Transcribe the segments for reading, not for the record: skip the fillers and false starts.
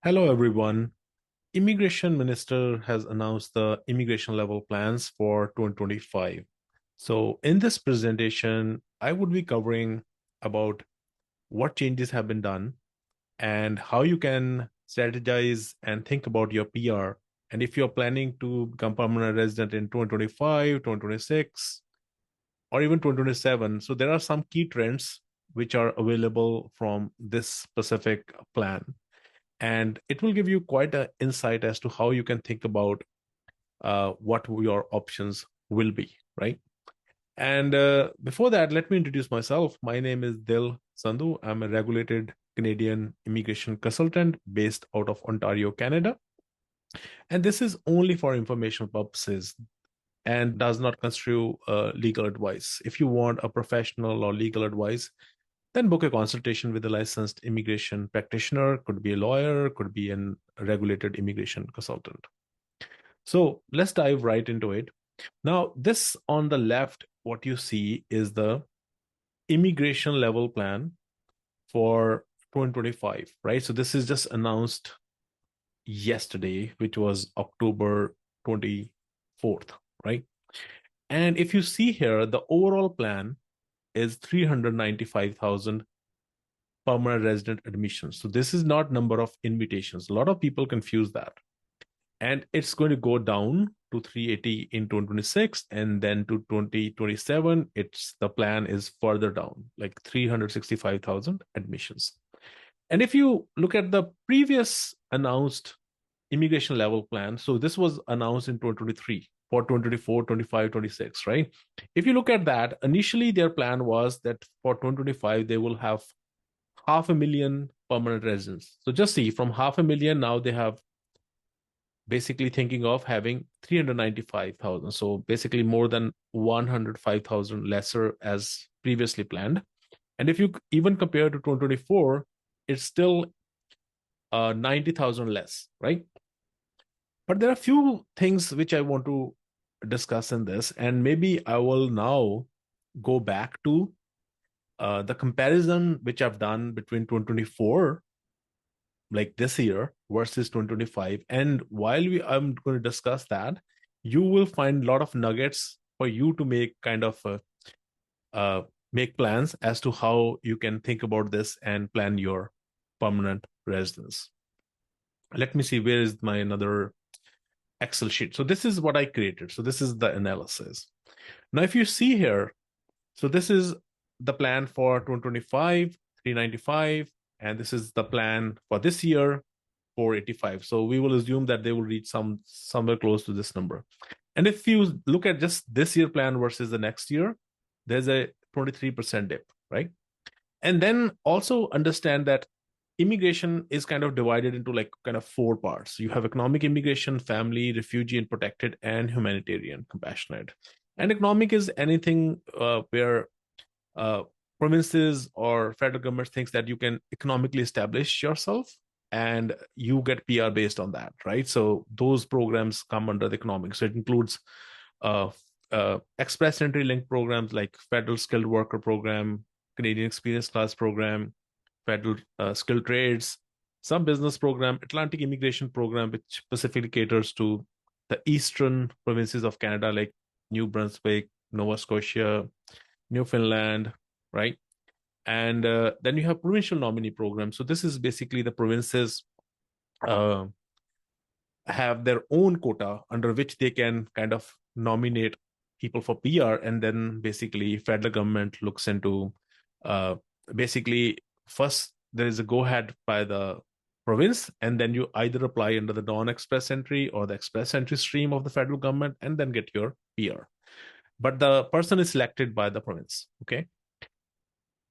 Hello, everyone. Immigration Minister has announced the immigration level plans for 2025. So, in this presentation, I would be covering about what changes have been done and how you can strategize and think about your PR. And if you're planning to become permanent resident in 2025, 2026, or even 2027, so there are some key trends which are available from this specific plan, and it will give you quite an insight as to how you can think about what your options will be, right? And before that, let me introduce myself. My name is Sandhu. I'm a regulated Canadian immigration consultant based out of Ontario, Canada. And this is only for informational purposes and does not constitute legal advice. If you want a professional or legal advice, then book a consultation with a licensed immigration practitioner, could be a lawyer, could be a regulated immigration consultant. So let's dive right into it. Now, this on the left, what you see is the immigration level plan for 2025, right? So this is just announced yesterday, which was October 24th, right? And if you see here, the overall plan is 395,000 permanent resident admissions. So this is not number of invitations. A lot of people confuse that. And it's going to go down to 380 in 2026, and then to 2027, it's the plan is further down, like 365,000 admissions. And if you look at the previous announced immigration level plan, so this was announced in 2023 for 2024, 25, 26, right? If you look at that, initially their plan was that for 2025, they will have 500,000 permanent residents. So just see, from 500,000, now they have basically thinking of having 395,000. So basically more than 105,000 lesser as previously planned. And if you even compare to 2024, it's still 90,000 less, right? But there are a few things which I want to discuss in this, and maybe I will now go back to the comparison which I've done between 2024, like this year, versus 2025. And while I'm going to discuss that, you will find a lot of nuggets for you to make kind of uh, make plans as to how you can think about this and plan your permanent residence. Let me see, where is my another Excel sheet. So this is what I created. So this is the analysis. Now, if you see here, so this is the plan for 2025, 395, and this is the plan for this year, 485. So we will assume that they will reach somewhere close to this number. And if you look at just this year plan versus the next year, there's a 23% dip, right? And then also understand that immigration is kind of divided into like kind of four parts. You have economic immigration, family, refugee and protected, and humanitarian, compassionate. And economic is anything where uh, provinces or federal government thinks that you can economically establish yourself and you get PR based on that, right? So those programs come under the economic. So it includes uh, express entry link programs like federal skilled worker program, Canadian experience class program, federal skilled trades, some business program, Atlantic immigration program, which specifically caters to the eastern provinces of Canada, like New Brunswick, Nova Scotia, Newfoundland, right? And then you have provincial nominee program. So this is basically the provinces uh, have their own quota under which they can kind of nominate people for PR, and then basically federal government looks into basically first there is a go ahead by the province, and then you either apply under the non-express entry or the express entry stream of the federal government and then get your PR. But the person is selected by the province, okay?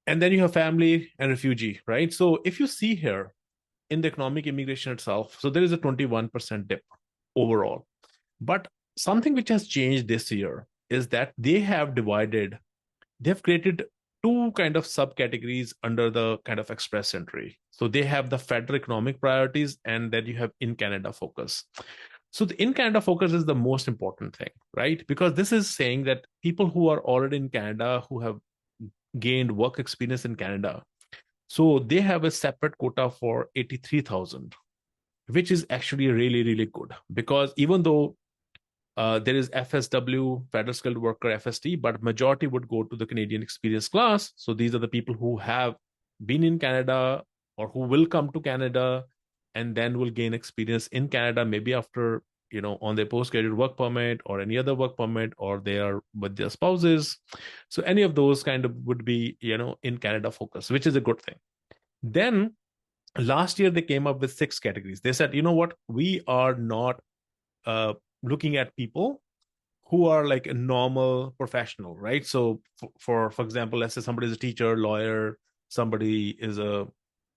And then you have family and refugee, right? So if you see here in the economic immigration itself, so there is a 21% dip overall. But something which has changed this year is that they have created two kind of subcategories under the kind of express entry. So they have the federal economic priorities, and then you have in Canada focus. So the in Canada focus is the most important thing, right? Because this is saying that people who are already in Canada, who have gained work experience in Canada, so they have a separate quota for 83,000. which is actually really, really good. Because even though there is FSW, Federal Skilled Worker, FST, but majority would go to the Canadian Experience class. So these are the people who have been in Canada or who will come to Canada and then will gain experience in Canada, maybe after, on their postgraduate work permit or any other work permit, or they are with their spouses. So any of those kind of would be, in Canada focus, which is a good thing. Then last year they came up with 6 categories. They said, you know what, we are not uh, looking at people who are like a normal professional, right? So for example, let's say somebody is a teacher, lawyer, somebody is a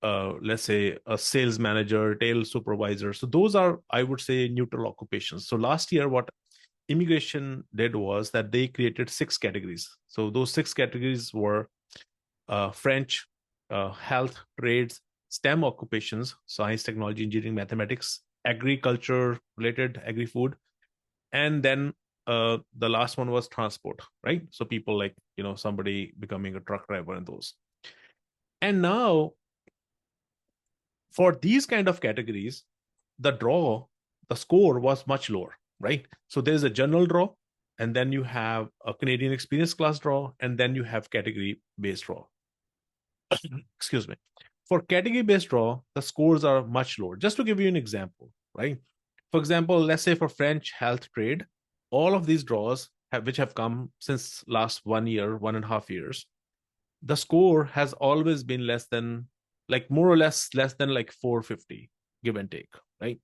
let's say a sales manager, retail supervisor. So those are, I would say, neutral occupations. So last year what immigration did was that they created 6 categories. So those 6 categories were French, health, trades, STEM occupations, science, technology, engineering, mathematics, agriculture related, agri-food, and then the last one was transport, right? So people like, somebody becoming a truck driver and those. And now for these kind of categories, the score was much lower, right? So there's a general draw, and then you have a Canadian experience class draw, and then you have category based draw. Excuse me. For category based draw, the scores are much lower. Just to give you an example, right? For example, let's say for French health trade, all of these draws which have come since last 1 year, 1.5 years, the score has always been less than, like more or less less than like 450, give and take, right?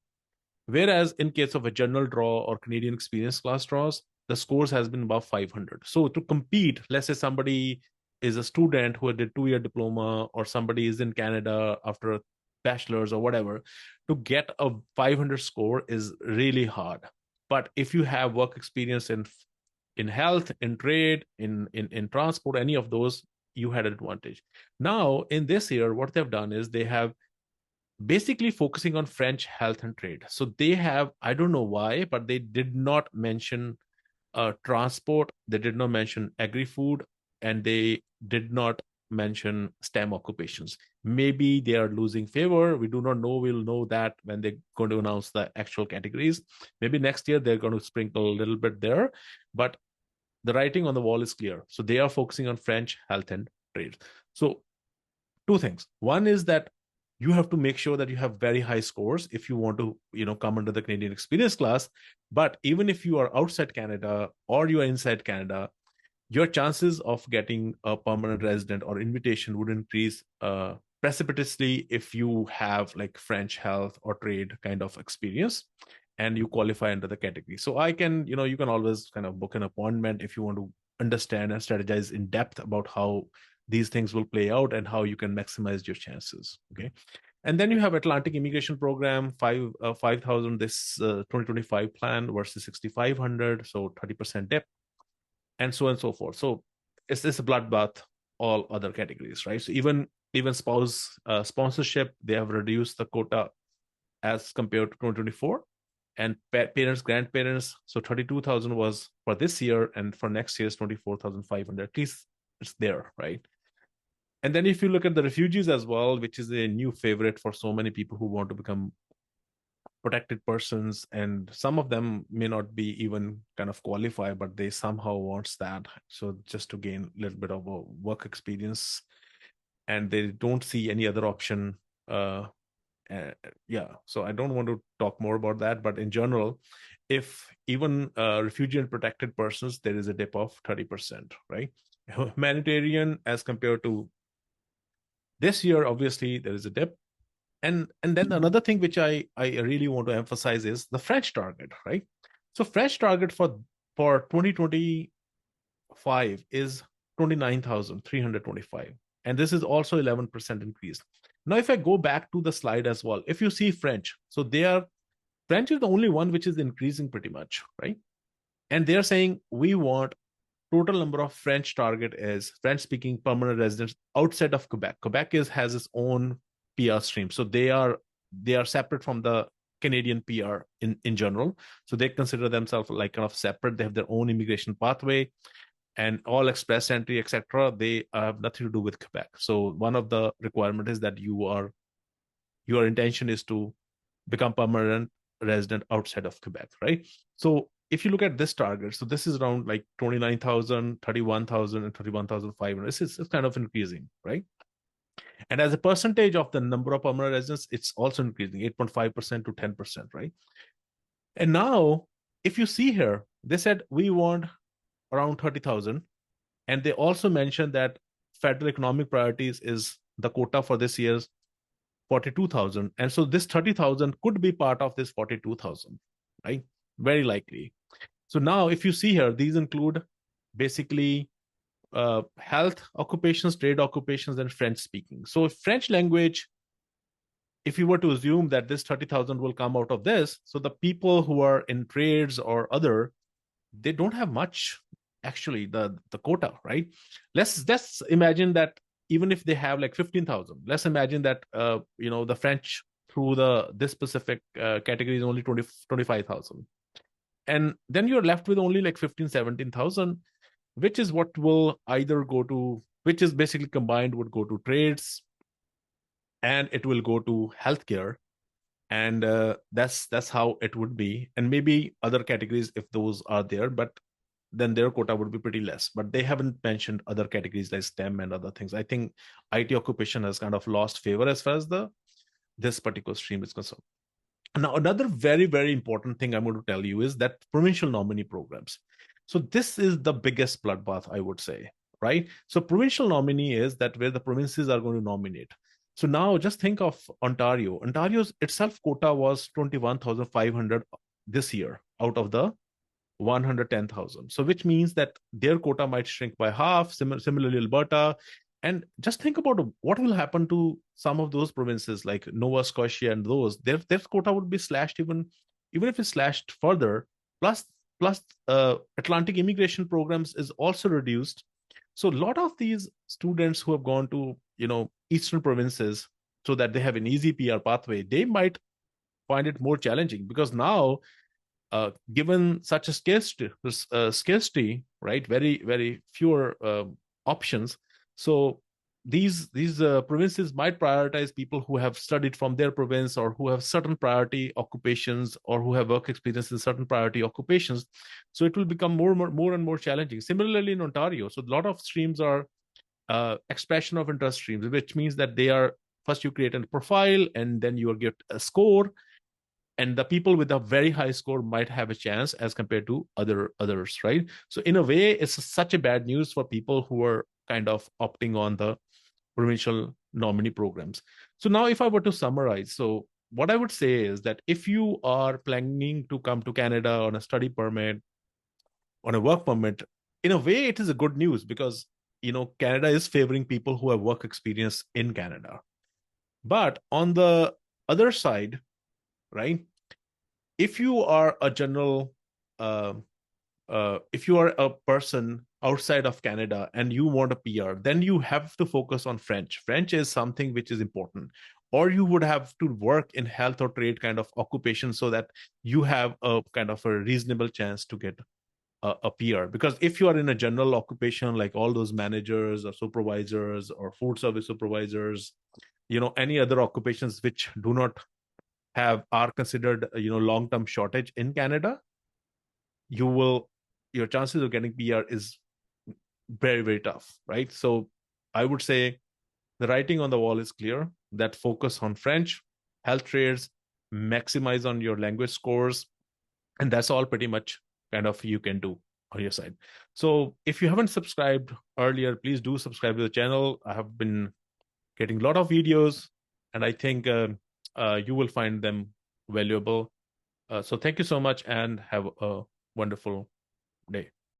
Whereas in case of a general draw or Canadian experience class draws, the scores has been above 500. So to compete, let's say somebody is a student who did 2 year diploma, or somebody is in Canada after a bachelor's or whatever, to get a 500 score is really hard. But if you have work experience in health, in trade, in transport, any of those, you had an advantage. Now in this year, what they've done is they have basically focusing on French health and trade. So they have, I don't know why, but they did not mention transport, they did not mention agri-food, and they did not mention STEM occupations. Maybe they are losing favor. We do not know. We'll know that when they're going to announce the actual categories. Maybe next year they're going to sprinkle a little bit there, but the writing on the wall is clear. So they are focusing on French health and trade. So 2 things. One is that you have to make sure that you have very high scores if you want to, come under the Canadian experience class. But even if you are outside Canada or you are inside Canada, your chances of getting a permanent resident or invitation would increase precipitously if you have like French health or trade kind of experience and you qualify under the category. So I can, you can always kind of book an appointment if you want to understand and strategize in depth about how these things will play out and how you can maximize your chances. Okay. And then you have Atlantic Immigration Program, 5,000 this 2025 plan versus 6,500, so 30% dip, and so on and so forth. So it's a bloodbath, all other categories, right? So even spouse sponsorship, they have reduced the quota as compared to 2024, and parents, grandparents. So 32,000 was for this year, and for next year is 24,500. At least it's there, right? And then if you look at the refugees as well, which is a new favorite for so many people who want to become protected persons, and some of them may not be even kind of qualify, but they somehow wants that. So just to gain a little bit of a work experience, and they don't see any other option. Yeah, so I don't want to talk more about that, but in general, if even refugee and protected persons, there is a dip of 30%, right? Humanitarian as compared to this year, obviously there is a dip. And then another thing which I really want to emphasize is the French target, right? So French target for 2025 is 29,325, and this is also 11% increase. Now if I go back to the slide as well, if you see French, so French is the only one which is increasing pretty much, right? And they're saying we want total number of French target is French speaking permanent residents outside of Quebec. Quebec has its own PR stream. So they are separate from the Canadian PR in general. So they consider themselves like kind of separate. They have their own immigration pathway, and all express entry, etc. They have nothing to do with Quebec. So one of the requirement is that your intention is to become permanent resident outside of Quebec, right? So if you look at this target, so this is around like 29,000, 31,000, and 31,500. It's kind of increasing, right? And as a percentage of the number of permanent residents, it's also increasing 8.5% to 10%, right? And now, if you see here, they said we want around 30,000. And they also mentioned that federal economic priorities is the quota for this year's 42,000. And so this 30,000 could be part of this 42,000, right? Very likely. So now, if you see here, these include basically health occupations, trade occupations, and French speaking. So French language, if you were to assume that this 30,000 will come out of this, so the people who are in trades or other, they don't have much actually the quota, right? Let's imagine that even if they have like 15,000, let's imagine that the French through this specific category is only 25,000, and then you're left with only like 15-17,000, which is what will either go to, which is basically combined would go to trades, and it will go to healthcare, and that's how it would be, and maybe other categories if those are there, but then their quota would be pretty less. But they haven't mentioned other categories like STEM and other things. I think IT occupation has kind of lost favor as far as this particular stream is concerned. Now, another very, very important thing I'm going to tell you is that provincial nominee programs. So this is the biggest bloodbath, I would say, right? So provincial nominee is that where the provinces are going to nominate. So now just think of Ontario. Ontario's itself quota was 21,500 this year out of the 110,000. So which means that their quota might shrink by half. Similarly, Alberta. And just think about what will happen to some of those provinces like Nova Scotia and those. Their quota would be slashed even if it's slashed further. Plus, Atlantic immigration programs is also reduced. So a lot of these students who have gone to eastern provinces so that they have an easy PR pathway, they might find it more challenging because now given such a scarcity, right? Very, very fewer options. So these provinces might prioritize people who have studied from their province or who have certain priority occupations or who have work experience in certain priority occupations. So it will become more and more challenging. Similarly, in Ontario, so a lot of streams are expression of interest streams, which means that they are first you create a profile and then you will get a score, and the people with a very high score might have a chance as compared to others, right? So in a way, it's such a bad news for people who are kind of opting on the provincial nominee programs. So now if I were to summarize, so what I would say is that if you are planning to come to Canada on a study permit, on a work permit, in a way it is a good news because Canada is favoring people who have work experience in Canada. But on the other side, right, if you are a general if you are a person outside of Canada and you want a PR, then you have to focus on French. French is something which is important. Or you would have to work in health or trade kind of occupation so that you have a kind of a reasonable chance to get a PR. Because if you are in a general occupation, like all those managers or supervisors or food service supervisors, any other occupations which do not are considered long-term shortage in Canada, your chances of getting PR is very, very tough, right? So I would say the writing on the wall is clear, that focus on French, health trades, maximize on your language scores, and that's all pretty much kind of you can do on your side. So if you haven't subscribed earlier, please do subscribe to the channel. I have been getting a lot of videos, and I think you will find them valuable. So thank you so much and have a wonderful day.